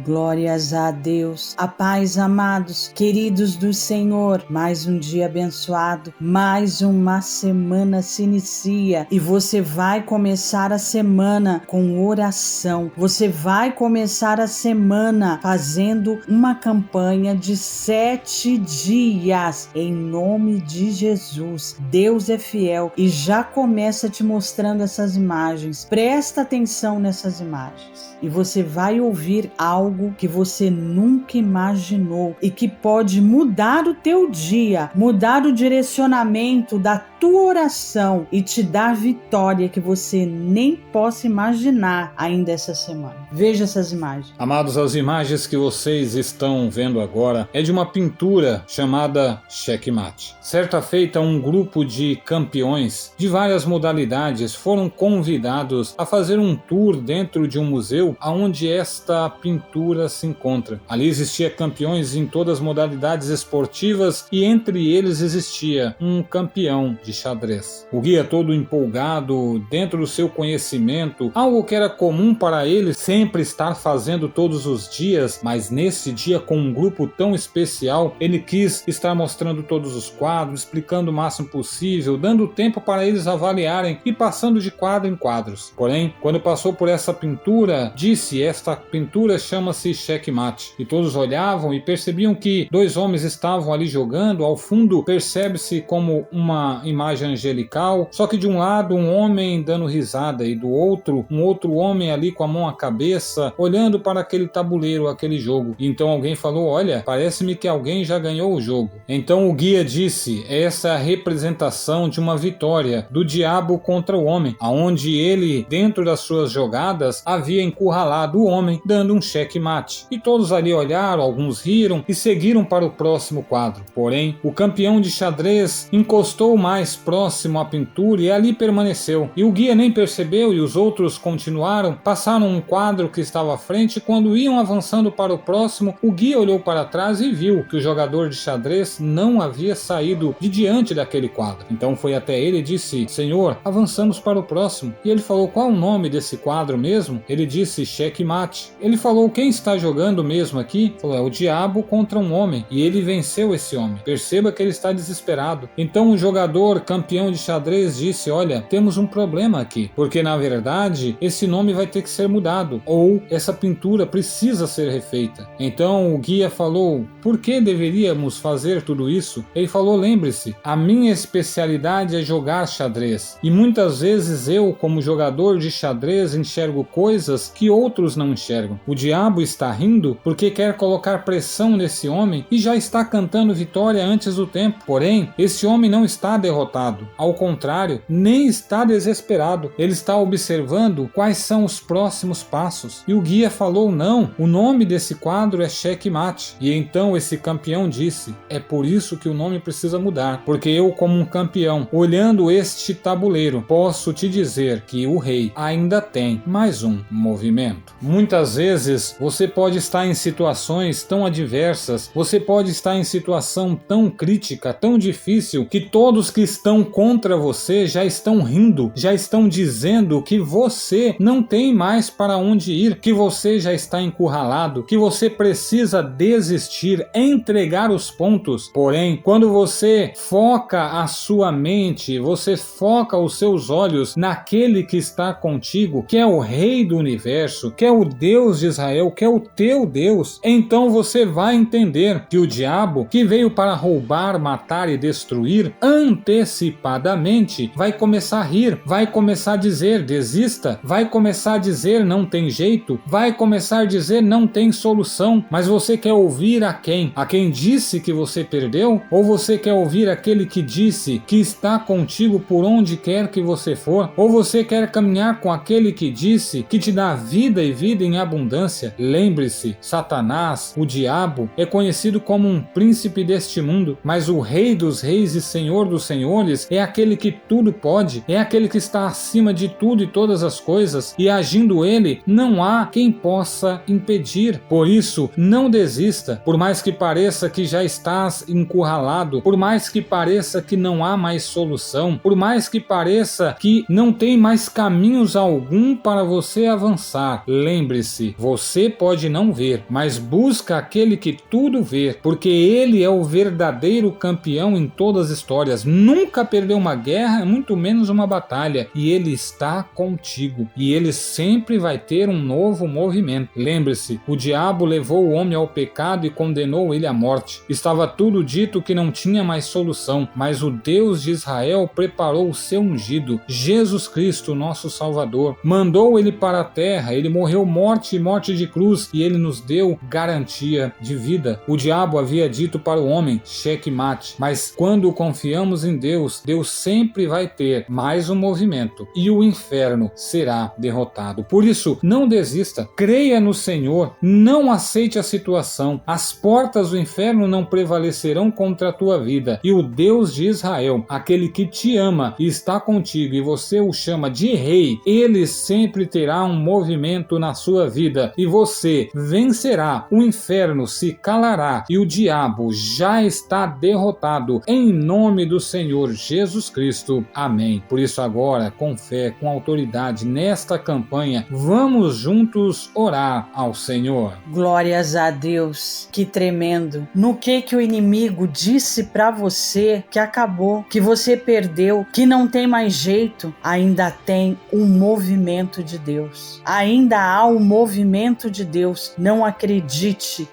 Glórias a Deus. A paz, amados, queridos do Senhor. Mais um dia abençoado, mais uma semana se inicia e você vai começar a semana com oração. Você vai começar a semana fazendo uma campanha de 7 dias em nome de Jesus. Deus é fiel e já começa te mostrando essas imagens. Presta atenção nessas imagens e você vai ouvir algo que você nunca imaginou e que pode mudar o teu dia, mudar o direcionamento da tua oração e te dar vitória que você nem possa imaginar ainda essa semana. Veja essas imagens. Amados, as imagens que vocês estão vendo agora é de uma pintura chamada Checkmate. Certa feita, um grupo de campeões de várias modalidades foram convidados a fazer um tour dentro de um museu onde esta pintura se encontra. Ali existia campeões em todas as modalidades esportivas e entre eles existia um campeão de xadrez. O guia, todo empolgado dentro do seu conhecimento, algo que era comum para ele sempre estar fazendo todos os dias, mas nesse dia com um grupo tão especial, ele quis estar mostrando todos os quadros, explicando o máximo possível, dando tempo para eles avaliarem e passando de quadro em quadros. Porém, quando passou por essa pintura, disse: esta pintura chama-se Checkmate. E todos olhavam e percebiam que dois homens estavam ali jogando. Ao fundo percebe-se como uma imagem angelical, só que de um lado um homem dando risada e do outro um outro homem ali com a mão à cabeça olhando para aquele tabuleiro, aquele jogo. E então alguém falou: olha, parece-me que alguém já ganhou o jogo. Então o guia disse: essa é a representação de uma vitória do diabo contra o homem, aonde ele, dentro das suas jogadas, havia encurralado o homem, dando um checkmate. E todos ali olharam, alguns riram e seguiram para o próximo quadro. Porém, o campeão de xadrez encostou mais próximo à pintura e ali permaneceu. E o guia nem percebeu e os outros continuaram, passaram um quadro que estava à frente e quando iam avançando para o próximo, o guia olhou para trás e viu que o jogador de xadrez não havia saído de diante daquele quadro. Então foi até ele e disse: Senhor, avançamos para o próximo. E ele falou: qual o nome desse quadro mesmo? Ele disse: Checkmate. Ele falou: quem está jogando mesmo aqui? Falou: é o diabo contra um homem. E ele venceu esse homem. Perceba que ele está desesperado. Então o jogador campeão de xadrez disse: olha, temos um problema aqui, porque na verdade esse nome vai ter que ser mudado, ou essa pintura precisa ser refeita. Então o guia falou: por que deveríamos fazer tudo isso? Ele falou: lembre-se, a minha especialidade é jogar xadrez, e muitas vezes eu, como jogador de xadrez, enxergo coisas que outros não enxergam. O diabo está rindo porque quer colocar pressão nesse homem e já está cantando vitória antes do tempo. Porém, esse homem não está derrotado, ao contrário, nem está desesperado. Ele está observando quais são os próximos passos. E o guia falou: não, o nome desse quadro é Checkmate. E então esse campeão disse: é por isso que o nome precisa mudar, porque eu, como um campeão, olhando este tabuleiro, posso te dizer que o rei ainda tem mais um movimento. Muitas vezes você pode estar em situações tão adversas, você pode estar em situação tão crítica, tão difícil, que todos que estão contra você já estão rindo, já estão dizendo que você não tem mais para onde ir, que você já está encurralado, que você precisa desistir, entregar os pontos. Porém, quando você foca a sua mente, você foca os seus olhos naquele que está contigo, que é o Rei do Universo, que é o Deus de Israel, que é o teu Deus, então você vai entender que o diabo, que veio para roubar, matar e destruir, antecipadamente vai começar a rir, vai começar a dizer: desista, vai começar a dizer: não tem jeito, vai começar a dizer: não tem solução. Mas você quer ouvir a quem? A quem disse que você perdeu? Ou você quer ouvir aquele que disse que está contigo por onde quer que você for? Ou você quer caminhar com aquele que disse que te dá vida e vida em abundância? Lembre-se, Satanás, o diabo, é conhecido como um príncipe deste mundo, mas o Rei dos Reis e Senhor dos Senhores é aquele que tudo pode, é aquele que está acima de tudo e todas as coisas, e agindo ele, não há quem possa impedir. Por isso, não desista, por mais que pareça que já estás encurralado, por mais que pareça que não há mais solução, por mais que pareça que não tem mais caminhos algum para você avançar. Lembre-se, você pode não ver, mas busca aquele que tudo vê, porque ele é o verdadeiro campeão em todas as histórias. Nunca perdeu uma guerra, muito menos uma batalha, e ele está contigo, e ele sempre vai ter um novo movimento. Lembre-se, o diabo levou o homem ao pecado e condenou ele à morte. Estava tudo dito que não tinha mais solução, mas o Deus de Israel preparou o seu ungido, Jesus Cristo, nosso Salvador. Mandou ele para a terra, ele morreu morte e morte de cruz, e ele nos deu garantia de vida. O diabo havia dito para o homem, checkmate, mas quando confiamos em Deus, Deus sempre vai ter mais um movimento, e o inferno será derrotado. Por isso, não desista, creia no Senhor, não aceite a situação, as portas do inferno não prevalecerão contra a tua vida, e o Deus de Israel, aquele que te ama e está contigo, e você o chama de rei, ele sempre terá um movimento na sua vida, e você vencerá, o inferno se calará, e o diabo já está derrotado, em nome do Senhor Jesus Cristo. Amém. Por isso agora, com fé, com autoridade, nesta campanha, vamos juntos orar ao Senhor. Glórias a Deus, que tremendo. No que o inimigo disse para você que acabou, que você perdeu, que não tem mais jeito, ainda tem um movimento de Deus. Ainda há um movimento de Deus. Não acredite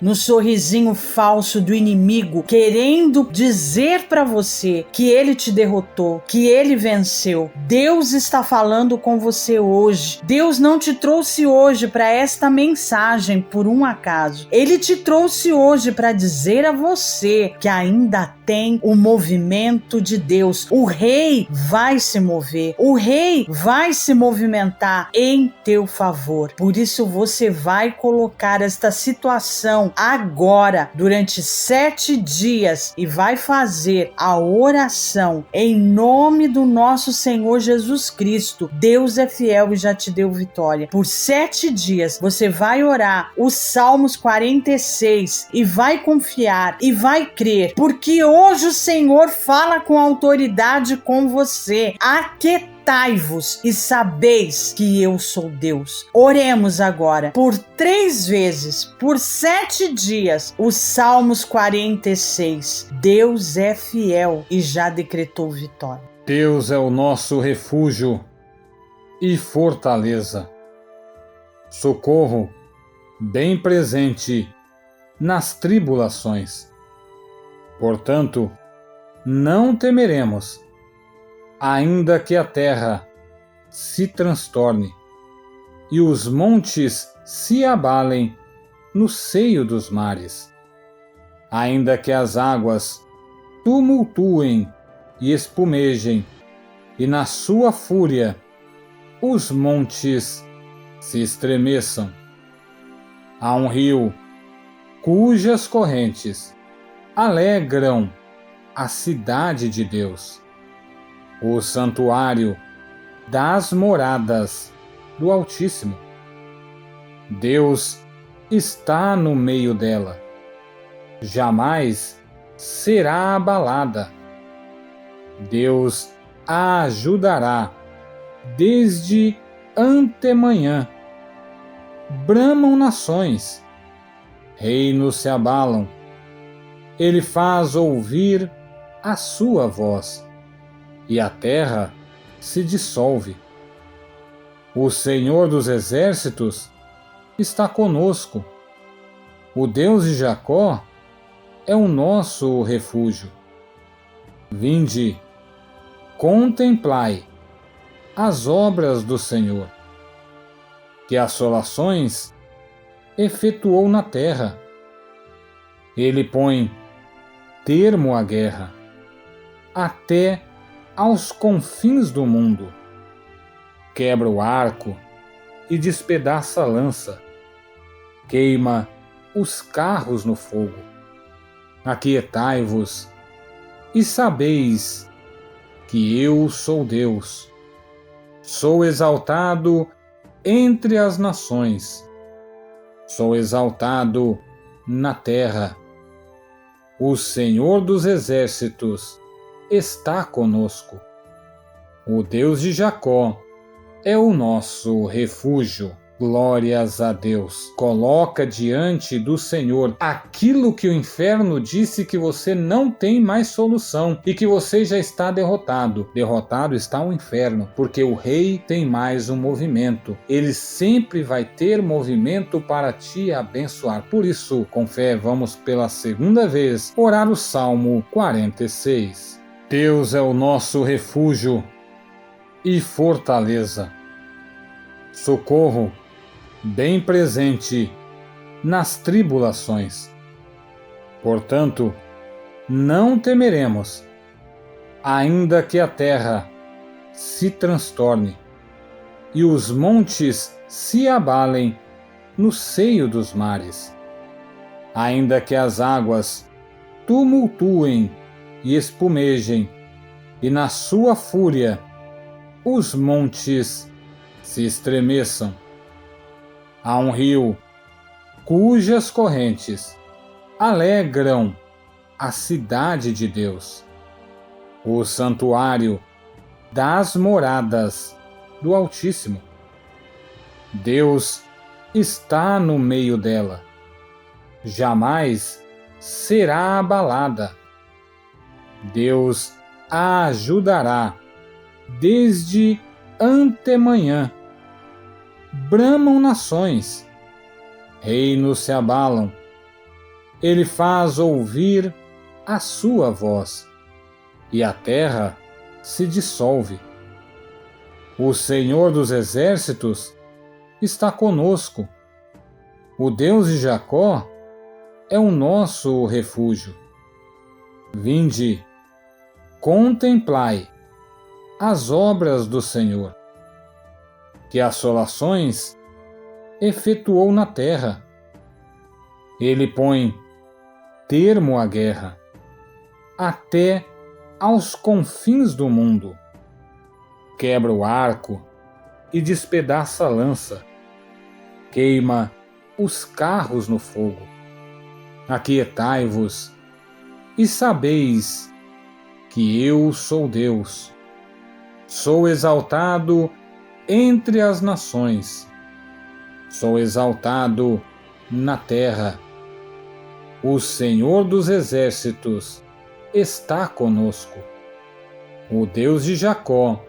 no sorrisinho falso do inimigo, querendo dizer para você que ele te derrotou, que ele venceu. Deus está falando com você hoje. Deus não te trouxe hoje para esta mensagem por um acaso. Ele te trouxe hoje para dizer a você que ainda tem o movimento de Deus. O rei vai se mover. O rei vai se movimentar em teu favor. Por isso você vai colocar esta situação agora, durante 7 dias, e vai fazer a oração em nome do nosso Senhor Jesus Cristo. Deus é fiel e já te deu vitória. Por 7 dias você vai orar os Salmos 46 e vai confiar e vai crer, porque hoje o Senhor fala com autoridade com você. Aquietai-vos e sabeis que eu sou Deus. Oremos agora por 3 vezes, por 7 dias, os Salmos 46. Deus é fiel e já decretou vitória. Deus é o nosso refúgio e fortaleza, socorro bem presente nas tribulações. Portanto, não temeremos, ainda que a terra se transtorne e os montes se abalem no seio dos mares, ainda que as águas tumultuem e espumejem, e na sua fúria os montes se estremeçam. Há um rio cujas correntes alegram a cidade de Deus, o santuário das moradas do Altíssimo. Deus está no meio dela, jamais será abalada. Deus a ajudará desde antemanhã. Bramam nações, reinos se abalam. Ele faz ouvir a sua voz, e a terra se dissolve. O Senhor dos exércitos está conosco. O Deus de Jacó é o nosso refúgio. Vinde, contemplai as obras do Senhor, que assolações efetuou na terra. Ele põe termo à guerra, até aos confins do mundo. Quebra o arco e despedaça a lança. Queima os carros no fogo. Aquietai-vos e sabeis que eu sou Deus. Sou exaltado entre as nações. Sou exaltado na terra. O Senhor dos exércitos está conosco. O Deus de Jacó é o nosso refúgio. Glórias a Deus. Coloca diante do Senhor aquilo que o inferno disse que você não tem mais solução e que você já está derrotado. Derrotado está o inferno, porque o rei tem mais um movimento. Ele sempre vai ter movimento para te abençoar. Por isso, com fé, vamos pela segunda vez orar o Salmo 46. Deus é o nosso refúgio e fortaleza, socorro bem presente nas tribulações. Portanto, não temeremos, ainda que a terra se transtorne e os montes se abalem no seio dos mares, ainda que as águas tumultuem e espumejem, e na sua fúria os montes se estremeçam. Há um rio cujas correntes alegram a cidade de Deus, o santuário das moradas do Altíssimo. Deus está no meio dela, jamais será abalada. Deus a ajudará desde antemanhã. Bramam nações, reinos se abalam. Ele faz ouvir a sua voz, e a terra se dissolve. O Senhor dos exércitos está conosco. O Deus de Jacó é o nosso refúgio. Vinde, contemplai as obras do Senhor, que assolações efetuou na terra. Ele põe termo à guerra, até aos confins do mundo. Quebra o arco e despedaça a lança. Queima os carros no fogo. Aquietai-vos e sabeis que eu sou Deus. Sou exaltado entre as nações. Sou exaltado na terra. O Senhor dos exércitos está conosco. O Deus de Jacó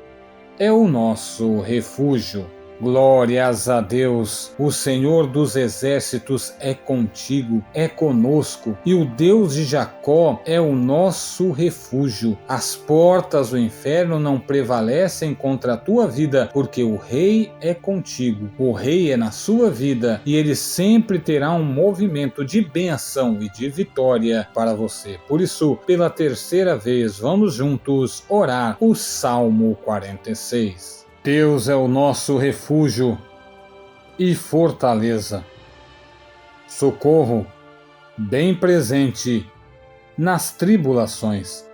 é o nosso refúgio. Glórias a Deus, o Senhor dos exércitos é contigo, é conosco, e o Deus de Jacó é o nosso refúgio. As portas do inferno não prevalecem contra a tua vida, porque o Rei é contigo, o Rei é na sua vida, e ele sempre terá um movimento de bênção e de vitória para você. Por isso, pela terceira vez, vamos juntos orar o Salmo 46. Deus é o nosso refúgio e fortaleza, socorro bem presente nas tribulações.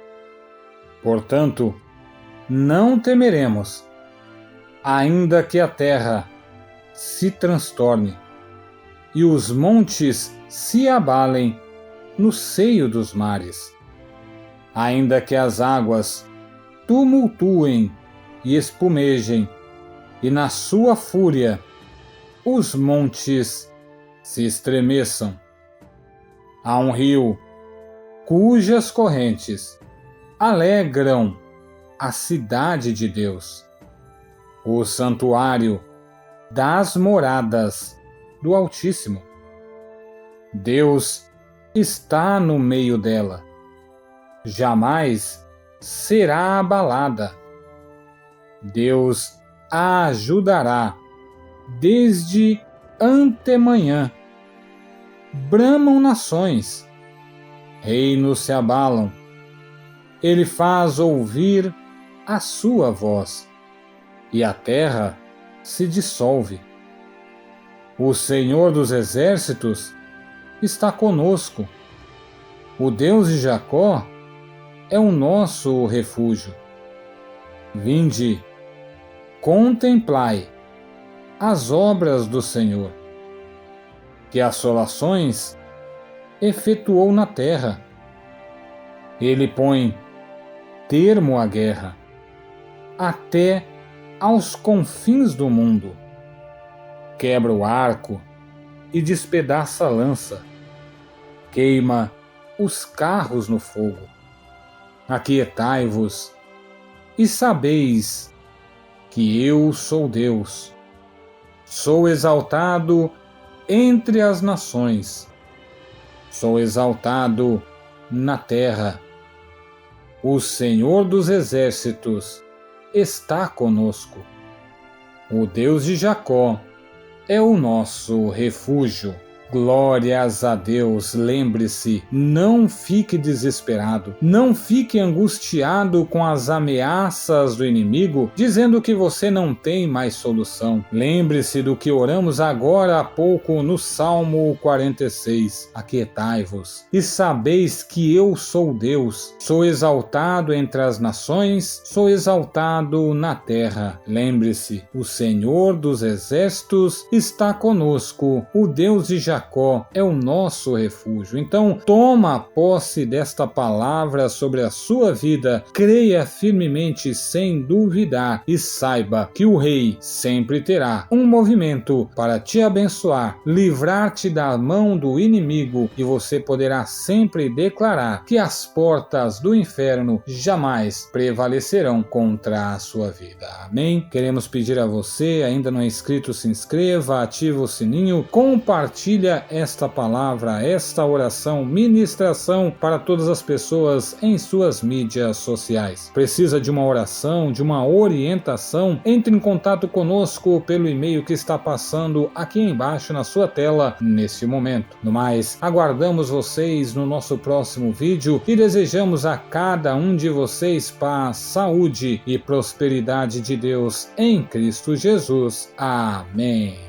Portanto, não temeremos, ainda que a terra se transtorne e os montes se abalem no seio dos mares, ainda que as águas tumultuem e espumejem, e na sua fúria os montes se estremeçam. Há um rio cujas correntes alegram a cidade de Deus, o santuário das moradas do Altíssimo. Deus está no meio dela, jamais será abalada. Deus a ajudará desde antemanhã. Bramam nações, reinos se abalam. Ele faz ouvir a sua voz, e a terra se dissolve. O Senhor dos exércitos está conosco. O Deus de Jacó é o nosso refúgio. Vinde, contemplai as obras do Senhor, que assolações efetuou na terra. Ele põe termo à guerra, até aos confins do mundo. quebra o arco e despedaça a lança, queima os carros no fogo. Aquietai-vos e sabeis que eu sou Deus. Sou exaltado entre as nações, sou exaltado na terra. O Senhor dos exércitos está conosco. O Deus de Jacó é o nosso refúgio. Glórias a Deus. Lembre-se, não fique desesperado, não fique angustiado com as ameaças do inimigo, dizendo que você não tem mais solução. Lembre-se do que oramos agora há pouco no Salmo 46. Aquietai-vos e sabeis que eu sou Deus. Sou exaltado entre as nações, sou exaltado na terra. Lembre-se, o Senhor dos exércitos está conosco. O Deus de Jacó é o nosso refúgio. Então, toma posse desta palavra sobre a sua vida, creia firmemente sem duvidar e saiba que o Rei sempre terá um movimento para te abençoar, livrar-te da mão do inimigo e você poderá sempre declarar que as portas do inferno jamais prevalecerão contra a sua vida. Amém? Queremos pedir a você, ainda não é inscrito, se inscreva, ativa o sininho, compartilha esta palavra, esta oração, ministração para todas as pessoas em suas mídias sociais. Precisa de uma oração, de uma orientação? Entre em contato conosco pelo e-mail que está passando aqui embaixo na sua tela nesse momento. No mais, aguardamos vocês no nosso próximo vídeo e desejamos a cada um de vocês paz, saúde e prosperidade de Deus em Cristo Jesus. Amém.